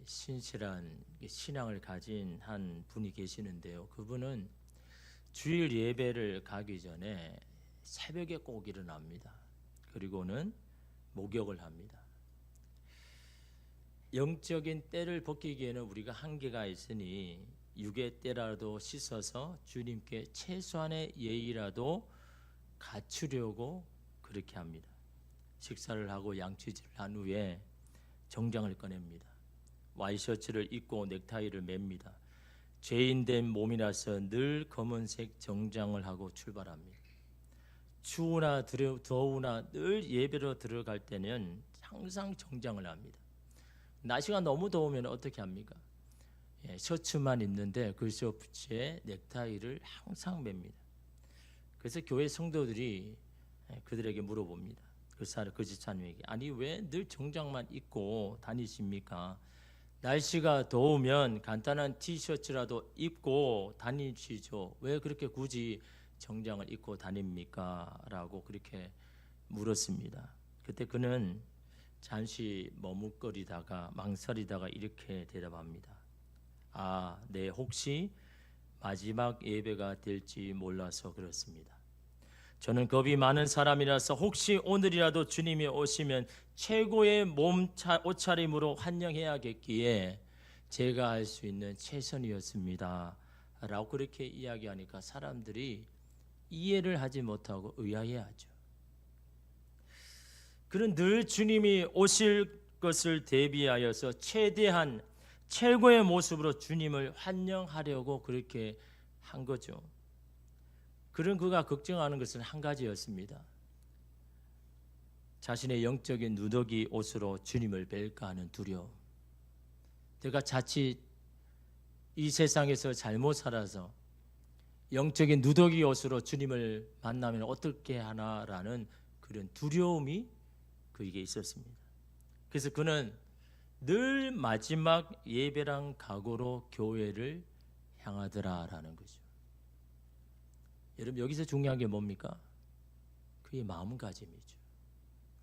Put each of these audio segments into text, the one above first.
신실한 신앙을 가진 한 분이 계시는데요. 그분은 주일 예배를 가기 전에 새벽에 꼭 일어납니다. 그리고는 목욕을 합니다. 영적인 때를 벗기기에는 우리가 한계가 있으니 육의 때라도 씻어서 주님께 최소한의 예의라도 갖추려고 그렇게 합니다. 식사를 하고 양치질을 한 후에 정장을 꺼냅니다. 와이셔츠를 입고 넥타이를 맵니다. 죄인된 몸이라서 늘 검은색 정장을 하고 출발합니다. 추우나 더우나 늘 예배로 들어갈 때는 항상 정장을 합니다. 날씨가 너무 더우면 어떻게 합니까? 셔츠만 입는데 그 셔츠에 넥타이를 항상 맵니다. 그래서 교회 성도들이 그들에게 물어봅니다. 그 집사님에게, 아니 왜 늘 정장만 입고 다니십니까? 날씨가 더우면 간단한 티셔츠라도 입고 다니시죠. 왜 그렇게 굳이 정장을 입고 다닙니까? 라고 그렇게 물었습니다. 그때 그는 잠시 머뭇거리다가 망설이다가 이렇게 대답합니다. 네, 혹시 마지막 예배가 될지 몰라서 그렇습니다. 저는 겁이 많은 사람이라서 혹시 오늘이라도 주님이 오시면 최고의 옷차림으로 환영해야겠기에 제가 할 수 있는 최선이었습니다. 라고 그렇게 이야기하니까 사람들이 이해를 하지 못하고 의아해하죠. 그는 늘 주님이 오실 것을 대비하여서 최대한 최고의 모습으로 주님을 환영하려고 그렇게 한 거죠. 그런 그가 걱정하는 것은 한 가지였습니다. 자신의 영적인 누더기 옷으로 주님을 뵐까 하는 두려움. 내가 자칫 이 세상에서 잘못 살아서 영적인 누더기 옷으로 주님을 만나면 어떻게 하나라는 그런 두려움이 그에게 있었습니다. 그래서 그는 늘 마지막 예배랑 각오로 교회를 향하더라라는 거죠. 여러분, 여기서 중요한 게 뭡니까? 그의 마음가짐이죠.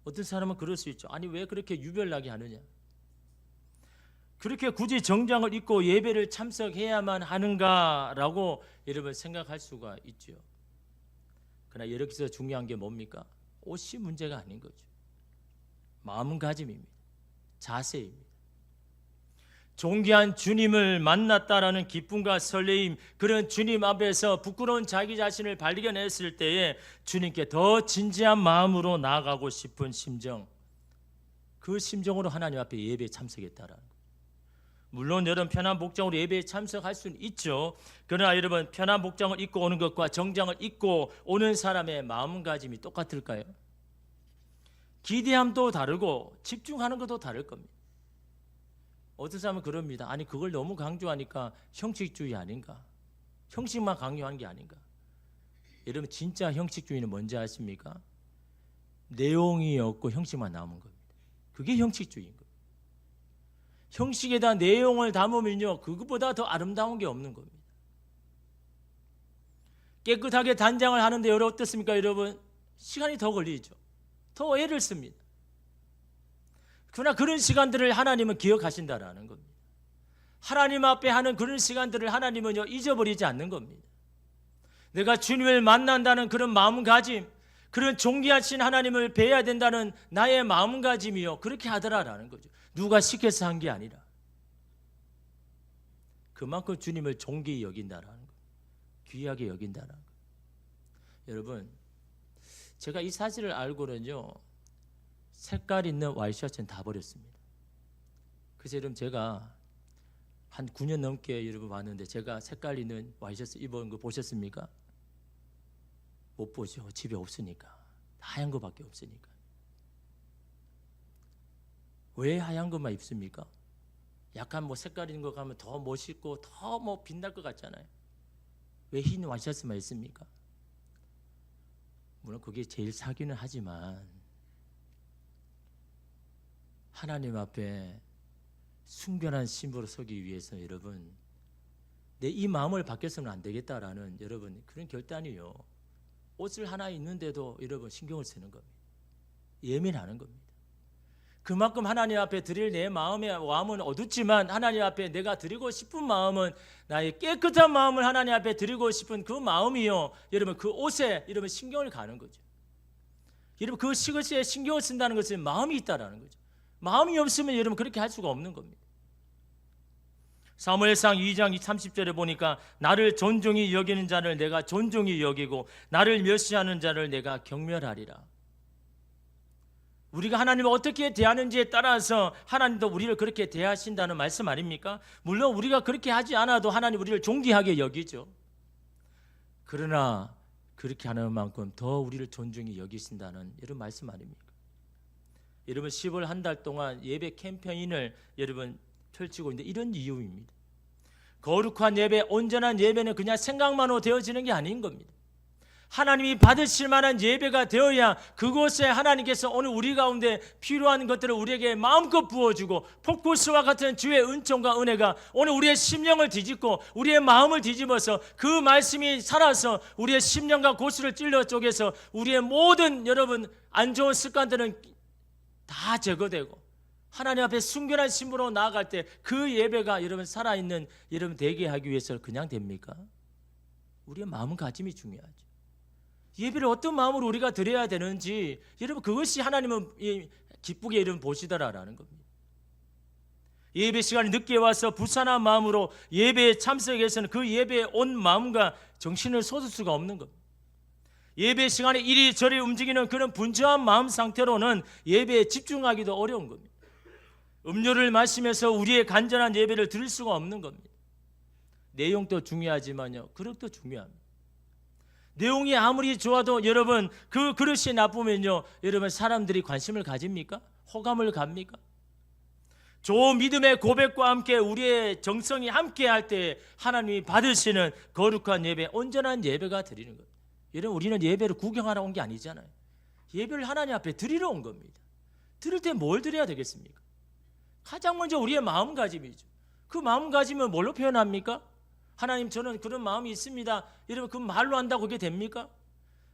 어떤 사람은 그럴 수 있죠. 아니 왜 그렇게 유별나게 하느냐? 그렇게 굳이 정장을 입고 예배를 참석해야만 하는가라고 여러분 생각할 수가 있죠. 그러나 여기서 중요한 게 뭡니까? 옷이 문제가 아닌 거죠. 마음가짐입니다. 자세입니다. 존귀한 주님을 만났다라는 기쁨과 설레임, 그런 주님 앞에서 부끄러운 자기 자신을 발견했을 때에 주님께 더 진지한 마음으로 나아가고 싶은 심정, 그 심정으로 하나님 앞에 예배에 참석했다라는 거예요. 물론 여러분 편한 복장으로 예배에 참석할 수는 있죠. 그러나 여러분 편한 복장을 입고 오는 것과 정장을 입고 오는 사람의 마음가짐이 똑같을까요? 기대함도 다르고 집중하는 것도 다를 겁니다. 어떤 사람은 그럽니다. 아니 그걸 너무 강조하니까 형식주의 아닌가? 형식만 강요한 게 아닌가? 여러분 진짜 형식주의는 뭔지 아십니까? 내용이 없고 형식만 남은 겁니다. 그게 형식주의인 거예요. 형식에다 내용을 담으면요 그것보다 더 아름다운 게 없는 겁니다. 깨끗하게 단장을 하는데 여러분 어떻습니까? 여러분 시간이 더 걸리죠. 더 애를 씁니다. 그러나 그런 시간들을 하나님은 기억하신다라는 겁니다. 하나님 앞에 하는 그런 시간들을 하나님은요 잊어버리지 않는 겁니다. 내가 주님을 만난다는 그런 마음가짐, 그런 존귀하신 하나님을 뵈야 된다는 나의 마음가짐이요 그렇게 하더라라는 거죠. 누가 시켜서 한 게 아니라 그만큼 주님을 존귀히 여긴다라는 거예요. 귀하게 여긴다라는 거예요. 여러분 제가 이 사실을 알고는요 색깔 있는 와이셔츠는 다 버렸습니다. 그래서 여러분 제가 한 9년 넘게 여러분 봤는데 제가 색깔 있는 와이셔츠 입은 거 보셨습니까? 못 보죠. 집에 없으니까. 하얀 거밖에 없으니까. 왜 하얀 것만 입습니까? 약간 뭐 색깔 있는 거 가면 더 멋있고 더 뭐 빛날 것 같잖아요. 왜 흰 와이셔츠만 있습니까? 물론 그게 제일 사기는 하지만 하나님 앞에 순결한 신부로 서기 위해서 여러분 내 이 마음을 바뀌어서는 안 되겠다라는 여러분 그런 결단이요. 옷을 하나 입는데도 여러분 신경을 쓰는 겁니다. 예민하는 겁니다. 그만큼 하나님 앞에 드릴 내 마음의 마음은 어둡지만 하나님 앞에 내가 드리고 싶은 마음은 나의 깨끗한 마음을 하나님 앞에 드리고 싶은 그 마음이요. 여러분 그 옷에 여러분 신경을 가는 거죠. 여러분 그 시것에 신경을 쓴다는 것은 마음이 있다라는 거죠. 마음이 없으면 여러분 그렇게 할 수가 없는 겁니다. 사무엘상 2장 30절에 보니까 나를 존중히 여기는 자를 내가 존중히 여기고 나를 멸시하는 자를 내가 경멸하리라. 우리가 하나님을 어떻게 대하는지에 따라서 하나님도 우리를 그렇게 대하신다는 말씀 아닙니까? 물론 우리가 그렇게 하지 않아도 하나님 우리를 존귀하게 여기죠. 그러나 그렇게 하는 만큼 더 우리를 존중히 여기신다는 이런 말씀 아닙니까? 여러분 10월 한 달 동안 예배 캠페인을 여러분 펼치고 있는데 이런 이유입니다. 거룩한 예배, 온전한 예배는 그냥 생각만으로 되어지는 게 아닌 겁니다. 하나님이 받으실 만한 예배가 되어야 그곳에 하나님께서 오늘 우리 가운데 필요한 것들을 우리에게 마음껏 부어주고 폭포수와 같은 주의 은총과 은혜가 오늘 우리의 심령을 뒤집고 우리의 마음을 뒤집어서 그 말씀이 살아서 우리의 심령과 고수를 찔러 쪼개서 우리의 모든 여러분 안 좋은 습관들은 다 제거되고 하나님 앞에 순결한 신부로 나아갈 때 그 예배가 여러분 살아있는 여러분 되게 하기 위해서 그냥 됩니까? 우리의 마음가짐이 중요하죠. 예배를 어떤 마음으로 우리가 드려야 되는지 여러분 그것이 하나님은 기쁘게 여러분 보시더라라는 겁니다. 예배 시간에 늦게 와서 불쌍한 마음으로 예배에 참석해서는 그 예배에 온 마음과 정신을 쏟을 수가 없는 겁니다. 예배 시간에 이리저리 움직이는 그런 분주한 마음 상태로는 예배에 집중하기도 어려운 겁니다. 음료를 마시면서 우리의 간절한 예배를 드릴 수가 없는 겁니다. 내용도 중요하지만요, 그릇도 중요합니다. 내용이 아무리 좋아도 여러분 그 그릇이 나쁘면요, 여러분 사람들이 관심을 가집니까? 호감을 갑니까? 좋은 믿음의 고백과 함께 우리의 정성이 함께 할 때 하나님이 받으시는 거룩한 예배, 온전한 예배가 드리는 거예요. 여러분 우리는 예배를 구경하러 온 게 아니잖아요. 예배를 하나님 앞에 드리러 온 겁니다. 드릴 때 뭘 드려야 되겠습니까? 가장 먼저 우리의 마음가짐이죠. 그 마음가짐은 뭘로 표현합니까? 하나님 저는 그런 마음이 있습니다. 여러분 그 말로 한다고 그게 됩니까?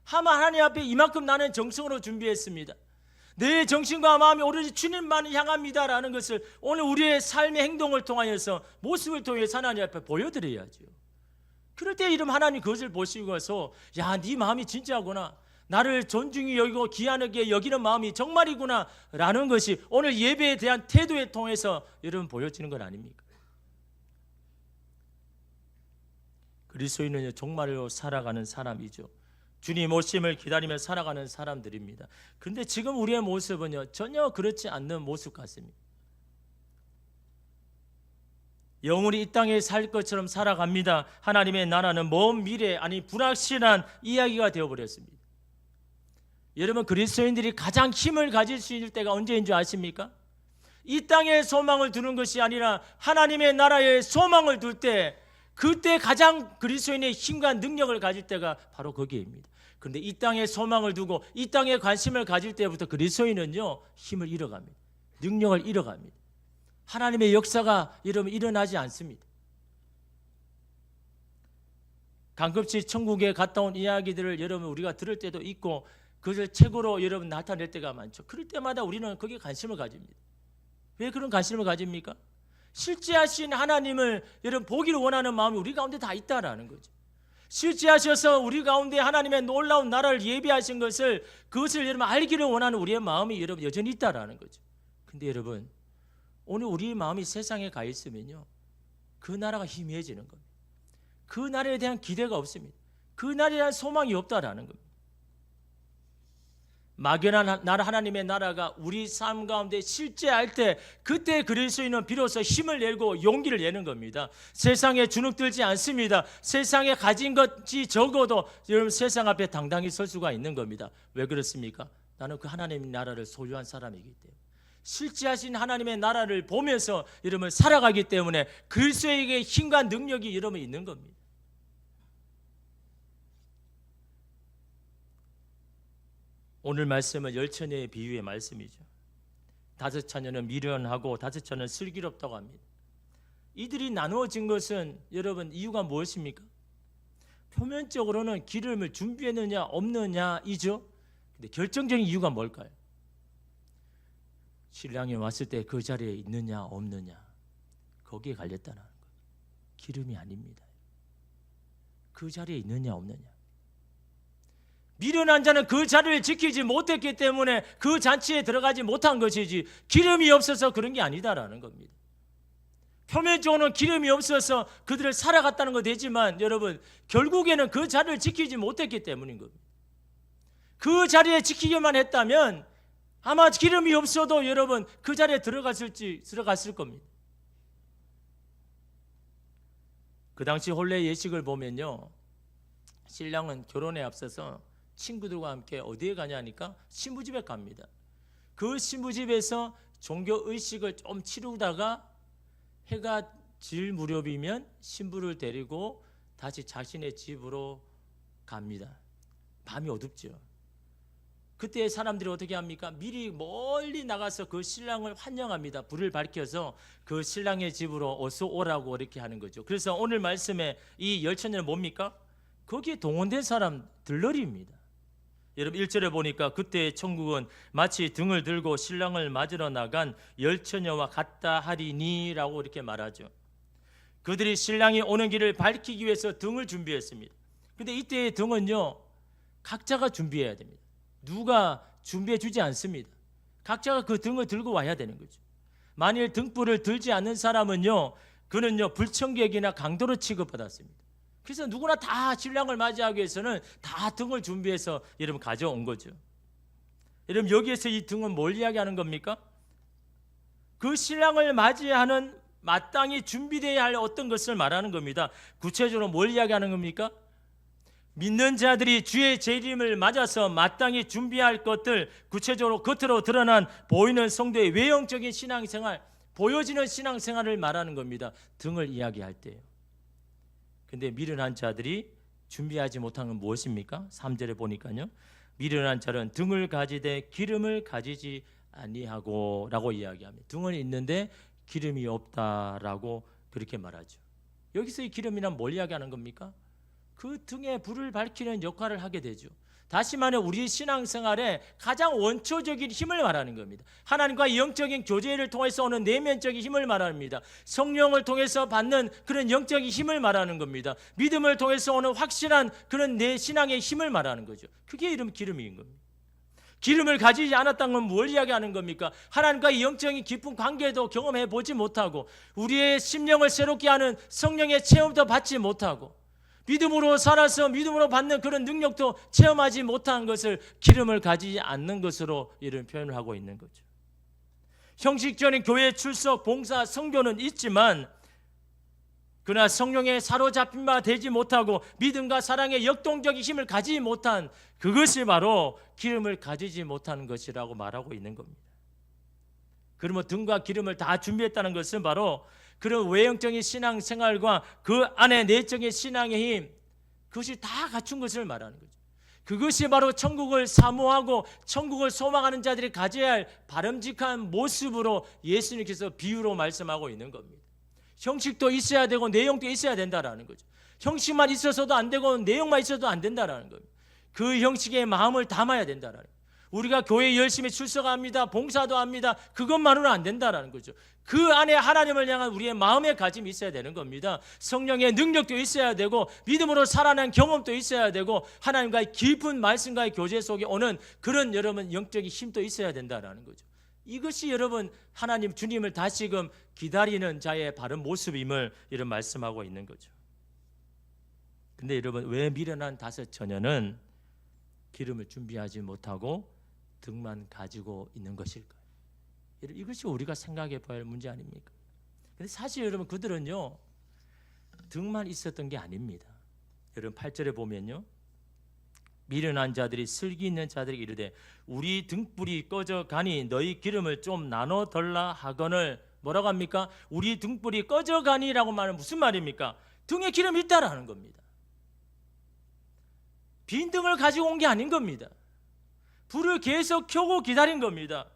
하나님 앞에 이만큼 나는 정성으로 준비했습니다. 내 정신과 마음이 오로지 주님만을 향합니다라는 것을 오늘 우리의 삶의 행동을 통하여서 모습을 통해서 하나님 앞에 보여드려야죠. 그럴 때 이름 하나님 그것을 보시고서 야, 네 마음이 진짜구나. 나를 존중히 여기고 귀하게 여기는 마음이 정말이구나 라는 것이 오늘 예배에 대한 태도에 통해서 여러분 보여지는 건 아닙니까? 그리스도인은 정말로 살아가는 사람이죠. 주님 오심을 기다리며 살아가는 사람들입니다. 그런데 지금 우리의 모습은요 전혀 그렇지 않는 모습 같습니다. 영원히 이 땅에 살 것처럼 살아갑니다. 하나님의 나라는 먼 미래 아니 불확실한 이야기가 되어버렸습니다. 여러분 그리스도인들이 가장 힘을 가질 수 있을 때가 언제인 줄 아십니까? 이 땅에 소망을 두는 것이 아니라 하나님의 나라에 소망을 둘 때 그때 가장 그리스도인의 힘과 능력을 가질 때가 바로 거기입니다. 그런데 이 땅에 소망을 두고 이 땅에 관심을 가질 때부터 그리스도인은요 힘을 잃어갑니다. 능력을 잃어갑니다. 하나님의 역사가 여러분 일어나지 않습니다. 가끔씩 천국에 갔다 온 이야기들을 여러분 우리가 들을 때도 있고 그것을 책으로 여러분 나타낼 때가 많죠. 그럴 때마다 우리는 거기에 관심을 가집니다. 왜 그런 관심을 가집니까? 실제하신 하나님을 여러분 보기를 원하는 마음이 우리 가운데 다 있다라는 거죠. 실제하셔서 우리 가운데 하나님의 놀라운 나라를 예비하신 것을 그것을 여러분 알기를 원하는 우리의 마음이 여러분 여전히 있다라는 거죠. 근데 여러분 오늘 우리 마음이 세상에 가 있으면요 그 나라가 희미해지는 겁니다. 그 나라에 대한 기대가 없습니다. 그 나라에 대한 소망이 없다라는 겁니다. 막연한 나라 하나님의 나라가 우리 삶 가운데 실제할 때 그때 그리스도인은 비로소 힘을 내고 용기를 내는 겁니다. 세상에 주눅들지 않습니다. 세상에 가진 것이 적어도 여러분 세상 앞에 당당히 설 수가 있는 겁니다. 왜 그렇습니까? 나는 그 하나님의 나라를 소유한 사람이기 때문에 실제하신 하나님의 나라를 보면서 여러분 살아가기 때문에 그리스도에게 힘과 능력이 여러분 있는 겁니다. 오늘 말씀은 10처녀의 비유의 말씀이죠. 5처녀는 미련하고 5처녀는 슬기롭다고 합니다. 이들이 나누어진 것은 여러분 이유가 무엇입니까? 표면적으로는 기름을 준비했느냐 없느냐이죠. 근데 결정적인 이유가 뭘까요? 신랑이 왔을 때 그 자리에 있느냐 없느냐, 거기에 갈렸다는 거예요. 기름이 아닙니다. 그 자리에 있느냐 없느냐. 미련한 자는 그 자리를 지키지 못했기 때문에 그 잔치에 들어가지 못한 것이지, 기름이 없어서 그런 게 아니다라는 겁니다. 표면적으로는 기름이 없어서 그들을 살아갔다는 거 되지만, 여러분, 결국에는 그 자리를 지키지 못했기 때문인 겁니다. 그 자리에 지키기만 했다면 아마 기름이 없어도 여러분 그 자리에 들어갔을 겁니다. 그 당시 혼례 예식을 보면요, 신랑은 결혼에 앞서서 친구들과 함께 어디에 가냐니까 신부집에 갑니다. 그 신부집에서 종교 의식을 좀 치르다가 해가 질 무렵이면 신부를 데리고 다시 자신의 집으로 갑니다. 밤이 어둡죠. 그때 사람들이 어떻게 합니까? 미리 멀리 나가서 그 신랑을 환영합니다. 불을 밝혀서 그 신랑의 집으로 어서 오라고 이렇게 하는 거죠. 그래서 오늘 말씀에 이 열처녀는 뭡니까? 거기에 동원된 사람 들러리입니다. 여러분 1절에 보니까 그때 천국은 마치 등을 들고 신랑을 맞으러 나간 열처녀와 같다 하리니 라고 이렇게 말하죠. 그들이 신랑이 오는 길을 밝히기 위해서 등을 준비했습니다. 근데 이때의 등은요, 각자가 준비해야 됩니다. 누가 준비해 주지 않습니다. 각자가 그 등을 들고 와야 되는 거죠. 만일 등불을 들지 않는 사람은요, 그는요 불청객이나 강도로 취급받았습니다. 그래서 누구나 다 신랑을 맞이하기 위해서는 다 등을 준비해서 여러분 가져온 거죠. 여러분 여기에서 이 등은 뭘 이야기하는 겁니까? 그 신랑을 맞이하는 마땅히 준비되어야 할 어떤 것을 말하는 겁니다. 구체적으로 뭘 이야기하는 겁니까? 믿는 자들이 주의 재림을 맞아서 마땅히 준비할 것들, 구체적으로 겉으로 드러난 보이는 성도의 외형적인 신앙생활, 보여지는 신앙생활을 말하는 겁니다. 등을 이야기할 때요. 근데 미련한 자들이 준비하지 못한 건 무엇입니까? 3절에 보니까요, 미련한 자는 등을 가지되 기름을 가지지 아니하고 라고 이야기합니다. 등은 있는데 기름이 없다라고 그렇게 말하죠. 여기서 이 기름이란 뭘 이야기하는 겁니까? 그 등에 불을 밝히는 역할을 하게 되죠. 다시 말해 우리 신앙생활에 가장 원초적인 힘을 말하는 겁니다. 하나님과 영적인 교제를 통해서 오는 내면적인 힘을 말합니다. 성령을 통해서 받는 그런 영적인 힘을 말하는 겁니다. 믿음을 통해서 오는 확실한 그런 내 신앙의 힘을 말하는 거죠. 그게 이름 기름인 겁니다. 기름을 가지지 않았다는 건 뭘 이야기하는 겁니까? 하나님과의 영적인 깊은 관계도 경험해 보지 못하고, 우리의 심령을 새롭게 하는 성령의 체험도 받지 못하고, 믿음으로 살아서 믿음으로 받는 그런 능력도 체험하지 못한 것을 기름을 가지지 않는 것으로 이런 표현을 하고 있는 거죠. 형식적인 교회 출석, 봉사, 선교는 있지만 그러나 성령에 사로잡힌 바 되지 못하고 믿음과 사랑의 역동적인 힘을 가지지 못한, 그것이 바로 기름을 가지지 못하는 것이라고 말하고 있는 겁니다. 그러면 등과 기름을 다 준비했다는 것은 바로 그런 외형적인 신앙생활과 그 안에 내적인 신앙의 힘, 그것이 다 갖춘 것을 말하는 거죠. 그것이 바로 천국을 사모하고 천국을 소망하는 자들이 가져야 할 바람직한 모습으로 예수님께서 비유로 말씀하고 있는 겁니다. 형식도 있어야 되고 내용도 있어야 된다라는 거죠. 형식만 있어서도 안 되고 내용만 있어도 안 된다라는 겁니다. 그 형식에 마음을 담아야 된다라는 거예요. 우리가 교회에 열심히 출석합니다, 봉사도 합니다, 그것만으로는 안 된다라는 거죠. 그 안에 하나님을 향한 우리의 마음의 가짐이 있어야 되는 겁니다. 성령의 능력도 있어야 되고 믿음으로 살아난 경험도 있어야 되고 하나님과의 깊은 말씀과의 교제 속에 오는 그런 여러분 영적인 힘도 있어야 된다라는 거죠. 이것이 여러분 하나님 주님을 다시금 기다리는 자의 바른 모습임을 이런 말씀하고 있는 거죠. 근데 여러분 왜 미련한 다섯 처녀는 기름을 준비하지 못하고 등만 가지고 있는 것일까요? 이것이 우리가 생각해 봐야 할 문제 아닙니까? 근데 사실 여러분 그들은요 등만 있었던 게 아닙니다. 여러분 8절에 보면요, 미련한 자들이 슬기 있는 자들에게 이르되 우리 등불이 꺼져 가니 너희 기름을 좀 나눠 달라 하거늘. 뭐라고 합니까? 우리 등불이 꺼져 가니라고 말하면 무슨 말입니까? 등에 기름이 있다라는 겁니다. 빈 등을 가지고 온 게 아닌 겁니다. 불을 계속 켜고 기다린 겁니다.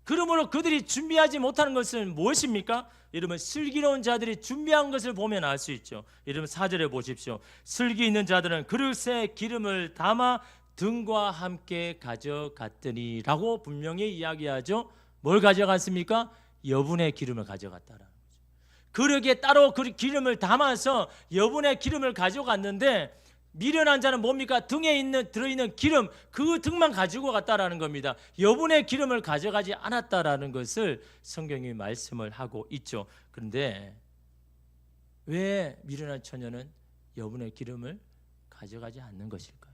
그러므로 그들이 준비하지 못하는 것은 무엇입니까? 여러분 슬기로운 자들이 준비한 것을 보면 알 수 있죠. 여러분 4절에 보십시오. 슬기 있는 자들은 그릇에 기름을 담아 등과 함께 가져갔더니 라고 분명히 이야기하죠. 뭘 가져갔습니까? 여분의 기름을 가져갔다라는 거죠. 그릇에 따로 그 기름을 담아서 여분의 기름을 가져갔는데 미련한 자는 뭡니까? 등에 들어있는 기름, 그 등만 가지고 갔다라는 겁니다. 여분의 기름을 가져가지 않았다라는 것을 성경이 말씀을 하고 있죠. 그런데 왜 미련한 처녀는 여분의 기름을 가져가지 않는 것일까요?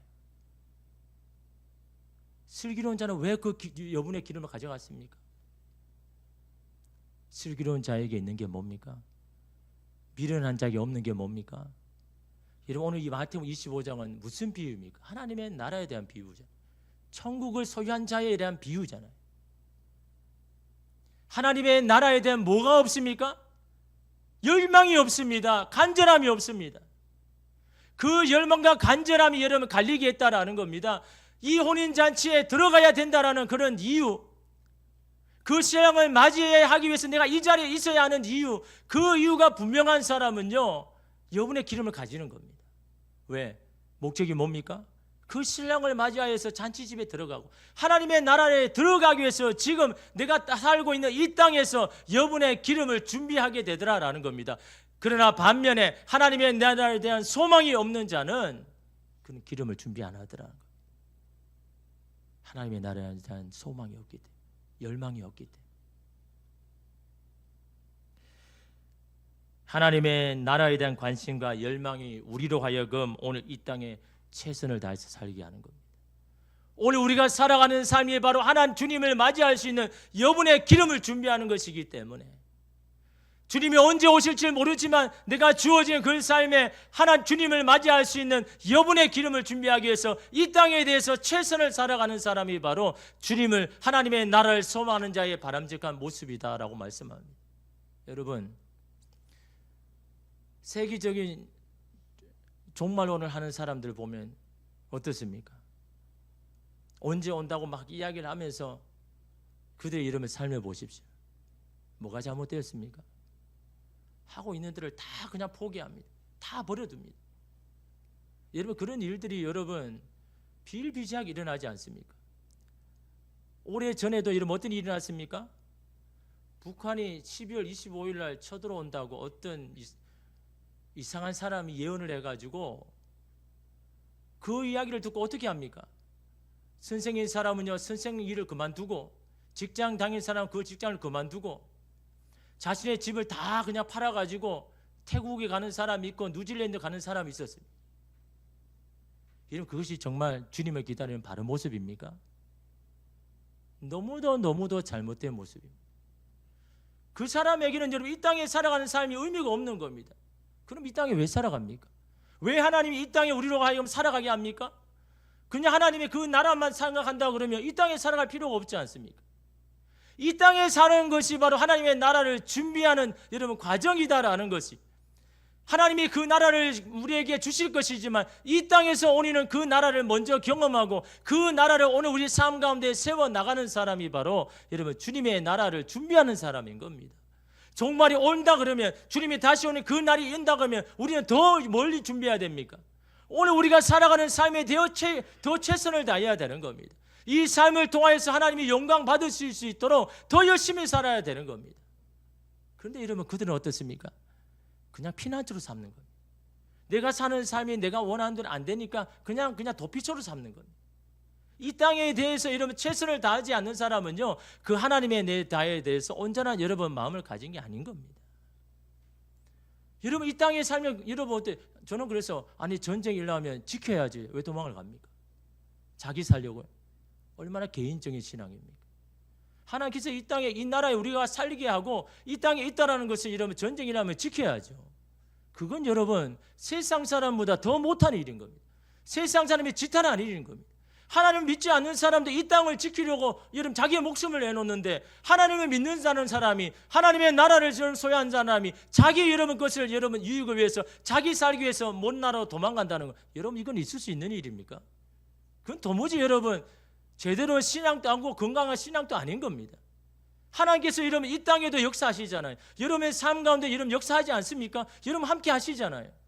슬기로운 자는 왜 그 여분의 기름을 가져갔습니까? 슬기로운 자에게 있는 게 뭡니까? 미련한 자에게 없는 게 뭡니까? 여러분, 오늘 이 마태복음 25장은 무슨 비유입니까? 하나님의 나라에 대한 비유잖아요. 천국을 소유한 자에 대한 비유잖아요. 하나님의 나라에 대한 뭐가 없습니까? 열망이 없습니다. 간절함이 없습니다. 그 열망과 간절함이 여러분 갈리게 했다라는 겁니다. 이 혼인잔치에 들어가야 된다라는 그런 이유, 그 신랑을 맞이하기 위해서 내가 이 자리에 있어야 하는 이유, 그 이유가 분명한 사람은요, 여분의 기름을 가지는 겁니다. 왜? 목적이 뭡니까? 그 신랑을 맞이하여서 잔치집에 들어가고 하나님의 나라에 들어가기 위해서 지금 내가 살고 있는 이 땅에서 여분의 기름을 준비하게 되더라라는 겁니다. 그러나 반면에 하나님의 나라에 대한 소망이 없는 자는 그는 기름을 준비 안 하더라는 거예요. 하나님의 나라에 대한 소망이 없기 때문에, 열망이 없기 때문에. 하나님의 나라에 대한 관심과 열망이 우리로 하여금 오늘 이 땅에 최선을 다해서 살게 하는 겁니다. 오늘 우리가 살아가는 삶이 바로 하나님 주님을 맞이할 수 있는 여분의 기름을 준비하는 것이기 때문에, 주님이 언제 오실지 모르지만 내가 주어진 그 삶에 하나님 주님을 맞이할 수 있는 여분의 기름을 준비하기 위해서 이 땅에 대해서 최선을 살아가는 사람이 바로 주님을, 하나님의 나라를 소망하는 자의 바람직한 모습이다라고 말씀합니다. 여러분, 세계적인 종말론을 하는 사람들 보면 어떻습니까? 언제 온다고 막 이야기를 하면서 그들의 이름을 삶해 보십시오. 뭐가 잘못되었습니까? 하고 있는 들을 다 그냥 포기합니다. 다 버려둡니다. 여러분, 그런 일들이 여러분 비일비재하게 일어나지 않습니까? 오래 전에도 이런 어떤 일이 일어났습니까? 북한이 12월 25일 날 쳐들어온다고 어떤 이상한 사람이 예언을 해가지고 그 이야기를 듣고 어떻게 합니까? 선생인 사람은요, 선생 일을 그만두고, 직장 다닌 사람은 그 직장을 그만두고 자신의 집을 다 그냥 팔아가지고 태국에 가는 사람이 있고 뉴질랜드 가는 사람이 있었습니다. 여러분, 그것이 정말 주님을 기다리는 바른 모습입니까? 너무도 잘못된 모습입니다. 그 사람에게는 여러분 이 땅에 살아가는 삶이 의미가 없는 겁니다. 그럼 이 땅에 왜 살아갑니까? 왜 하나님이 이 땅에 우리로 하여금 살아가게 합니까? 그냥 하나님의 그 나라만 생각한다 그러면 이 땅에 살아갈 필요가 없지 않습니까? 이 땅에 사는 것이 바로 하나님의 나라를 준비하는 여러분 과정이다라는 것이, 하나님이 그 나라를 우리에게 주실 것이지만 이 땅에서 우리는 그 나라를 먼저 경험하고 그 나라를 오늘 우리 삶 가운데 세워나가는 사람이 바로 여러분 주님의 나라를 준비하는 사람인 겁니다. 종말이 온다 그러면, 주님이 다시 오는 그 날이 온다 그러면 우리는 더 멀리 준비해야 됩니까? 오늘 우리가 살아가는 삶에 더 최선을 다해야 되는 겁니다. 이 삶을 통하여서 하나님이 영광 받으실 수 있도록 더 열심히 살아야 되는 겁니다. 그런데 이러면 그들은 어떻습니까? 그냥 피난처로 삼는 겁니다. 내가 사는 삶이 내가 원하는 대로 안 되니까 그냥 도피처로 삼는 겁니다. 이 땅에 대해서 여러분 최선을 다하지 않는 사람은요, 그 하나님의 내 나라에 대해서 온전한 여러분 마음을 가진 게 아닌 겁니다. 여러분 이 땅에 살면 여러분 어때? 저는 그래서 아니 전쟁이 일어나면 지켜야지 왜 도망을 갑니까? 자기 살려고요. 얼마나 개인적인 신앙입니까? 하나님께서 이 땅에 이 나라에 우리가 살게 하고 이 땅에 있다라는 것을 여러분 전쟁이 일어나면 지켜야죠. 그건 여러분 세상 사람보다 더 못한 일인 겁니다. 세상 사람이 지탄한 일인 겁니다. 하나님을 믿지 않는 사람도 이 땅을 지키려고 여러분 자기의 목숨을 내놓는데, 하나님을 믿는 사람이, 하나님의 나라를 소유한 사람이 자기 여러분 것을 여러분 유익을 위해서, 자기 살기 위해서 먼 나라로 도망간다는 거, 여러분 이건 있을 수 있는 일입니까? 그건 도무지 여러분 제대로 신앙도 아니고 건강한 신앙도 아닌 겁니다. 하나님께서 여러분 이 땅에도 역사하시잖아요. 여러분의 삶 가운데 여러분 역사하지 않습니까? 여러분 함께 하시잖아요.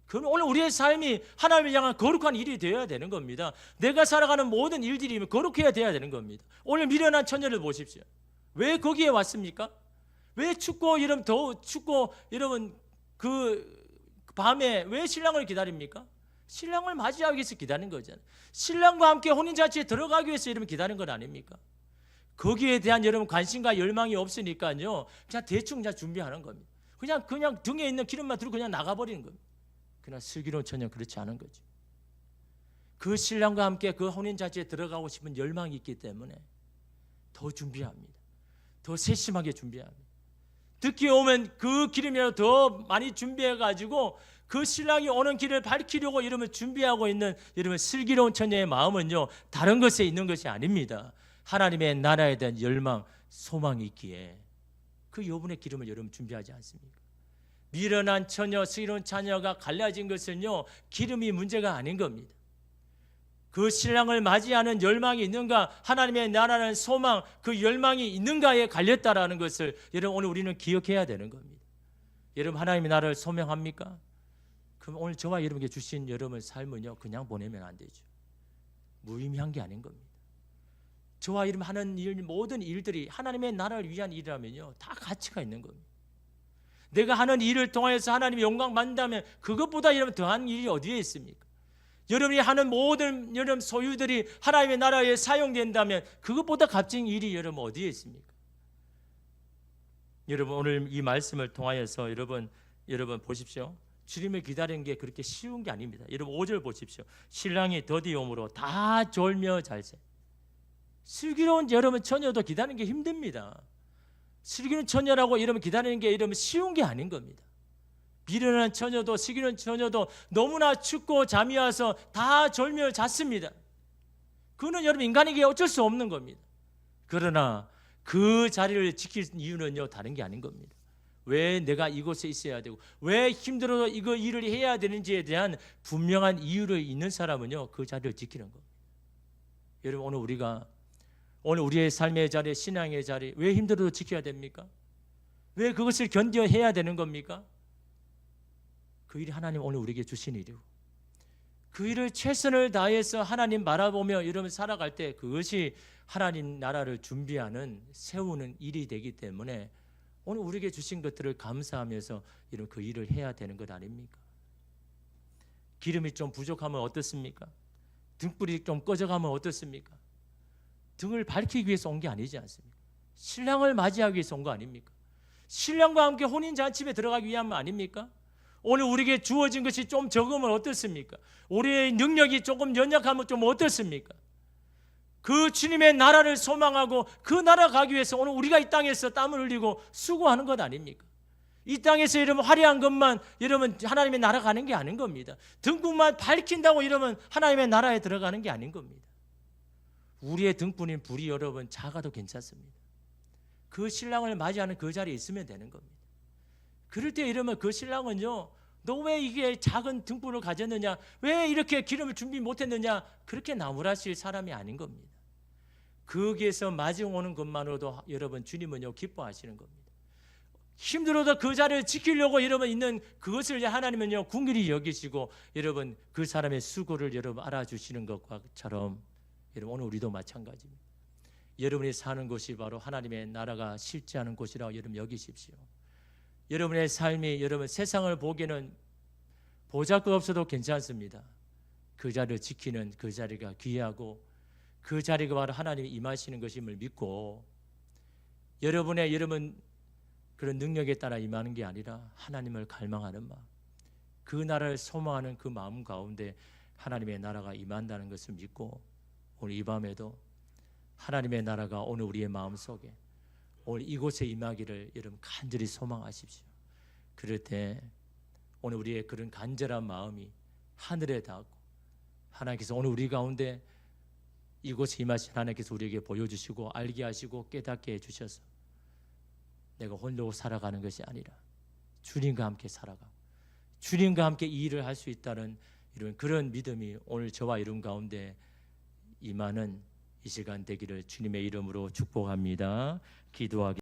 그럼 오늘 우리의 삶이 하나님을 향한 거룩한 일이 되어야 되는 겁니다. 내가 살아가는 모든 일들이 거룩해야 돼야 되는 겁니다. 오늘 미련한 처녀를 보십시오. 왜 거기에 왔습니까? 왜 춥고 여러분 더 춥고 여러분 그 밤에 왜 신랑을 기다립니까? 신랑을 맞이하기 위해서 기다리는 거잖아요. 신랑과 함께 혼인잔치에 들어가기 위해서 여러분 기다리는 건 아닙니까? 거기에 대한 여러분 관심과 열망이 없으니까요, 그냥 대충 그냥 준비하는 겁니다. 그냥 등에 있는 기름만 들고 그냥 나가버리는 겁니다. 그러나 슬기로운 처녀는 그렇지 않은 거죠. 그 신랑과 함께 그 혼인잔치에 들어가고 싶은 열망이 있기 때문에 더 준비합니다. 더 세심하게 준비합니다. 듣기 오면 그 기름이라도 더 많이 준비해가지고 그 신랑이 오는 길을 밝히려고 이러면 준비하고 있는 여러분 슬기로운 처녀의 마음은요, 다른 것에 있는 것이 아닙니다. 하나님의 나라에 대한 열망, 소망이 있기에 그 여분의 기름을 여러분 준비하지 않습니까? 미련한 처녀, 슬기로운 처녀가 갈라진 것은요, 기름이 문제가 아닌 겁니다. 그 신랑을 맞이하는 열망이 있는가, 하나님의 나라는 소망, 그 열망이 있는가에 갈렸다라는 것을 여러분 오늘 우리는 기억해야 되는 겁니다. 여러분 하나님의 나라를 소명합니까? 그럼 오늘 저와 여러분께 주신 여러분 삶은요, 그냥 보내면 안 되죠. 무의미한 게 아닌 겁니다. 저와 여러분 하는 일, 모든 일들이 하나님의 나라를 위한 일이라면요, 다 가치가 있는 겁니다. 내가 하는 일을 통해서 하나님의 영광 받는다면 그것보다 여러분 더한 일이 어디에 있습니까? 여러분이 하는 모든 여러분 소유들이 하나님의 나라에 사용된다면 그것보다 값진 일이 여러분 어디에 있습니까? 여러분 오늘 이 말씀을 통하여서 여러분 보십시오. 주님을 기다리는 게 그렇게 쉬운 게 아닙니다. 여러분 5절 보십시오. 신랑이 더디옴으로 다 졸며 잘세. 슬기로운 여러분 처녀도 기다리는 게 힘듭니다. 슬기로운 처녀라고 여러분 기다리는 게 여러분 쉬운 게 아닌 겁니다. 미련한 처녀도 슬기로운 처녀도 너무나 춥고 잠이 와서 다 졸며 잤습니다. 그거는 여러분 인간에게 어쩔 수 없는 겁니다. 그러나 그 자리를 지킬 이유는요, 다른 게 아닌 겁니다. 왜 내가 이곳에 있어야 되고 왜 힘들어도 이거 일을 해야 되는지에 대한 분명한 이유를 있는 사람은요, 그 자리를 지키는 겁니다. 여러분 오늘 우리의 삶의 자리, 신앙의 자리 왜 힘들어도 지켜야 됩니까? 왜 그것을 견뎌해야 되는 겁니까? 그 일이 하나님 오늘 우리에게 주신 일이고 그 일을 최선을 다해서 하나님 바라보며 여러분 살아갈 때 그것이 하나님 나라를 준비하는 세우는 일이 되기 때문에 오늘 우리에게 주신 것들을 감사하면서 이런 그 일을 해야 되는 것 아닙니까? 기름이 좀 부족하면 어떻습니까? 등불이 좀 꺼져가면 어떻습니까? 등을 밝히기 위해서 온 게 아니지 않습니까? 신랑을 맞이하기 위해서 온 거 아닙니까? 신랑과 함께 혼인잔치에 들어가기 위함 아닙니까? 오늘 우리에게 주어진 것이 좀 적으면 어떻습니까? 우리의 능력이 조금 연약하면 좀 어떻습니까? 그 주님의 나라를 소망하고 그 나라 가기 위해서 오늘 우리가 이 땅에서 땀을 흘리고 수고하는 것 아닙니까? 이 땅에서 여러분 화려한 것만 여러분 하나님의 나라 가는 게 아닌 겁니다. 등불만 밝힌다고 여러분 하나님의 나라에 들어가는 게 아닌 겁니다. 우리의 등불인 불이 여러분 작아도 괜찮습니다. 그 신랑을 맞이하는 그 자리에 있으면 되는 겁니다. 그럴 때 이러면 그 신랑은요, 너 왜 이게 작은 등불을 가졌느냐, 왜 이렇게 기름을 준비 못했느냐, 그렇게 나무라실 사람이 아닌 겁니다. 거기에서 마주오는 것만으로도 여러분 주님은요 기뻐하시는 겁니다. 힘들어도 그 자리를 지키려고 여러분 있는 그것을 하나님은요 긍휼히 여기시고 여러분 그 사람의 수고를 여러분 알아주시는 것처럼 여러분 오늘 우리도 마찬가지입니다. 여러분이 사는 곳이 바로 하나님의 나라가 실제하는 곳이라고 여러분 여기십시오. 여러분의 삶이 여러분 세상을 보기에는 보잘것없어도 괜찮습니다. 그 자리를 지키는 그 자리가 귀하고 그 자리가 바로 하나님이 임하시는 것임을 믿고 여러분 그런 능력에 따라 임하는 게 아니라 하나님을 갈망하는 마음, 그 나라를 소망하는 그 마음 가운데 하나님의 나라가 임한다는 것을 믿고 오늘 이 밤에도 하나님의 나라가 오늘 우리의 마음속에 오늘 이곳에 임하기를 여러분 간절히 소망하십시오. 그럴 때 오늘 우리의 그런 간절한 마음이 하늘에 닿고 하나님께서 오늘 우리 가운데 이곳에 임하신 하나님께서 우리에게 보여주시고 알게 하시고 깨닫게 해주셔서 내가 홀로 살아가는 것이 아니라 주님과 함께 살아가고 주님과 함께 이 일을 할 수 있다는 이런 그런 믿음이 오늘 저와 여러분 가운데 임하는 이 시간 되기를 주님의 이름으로 축복합니다. 기도하겠습니다.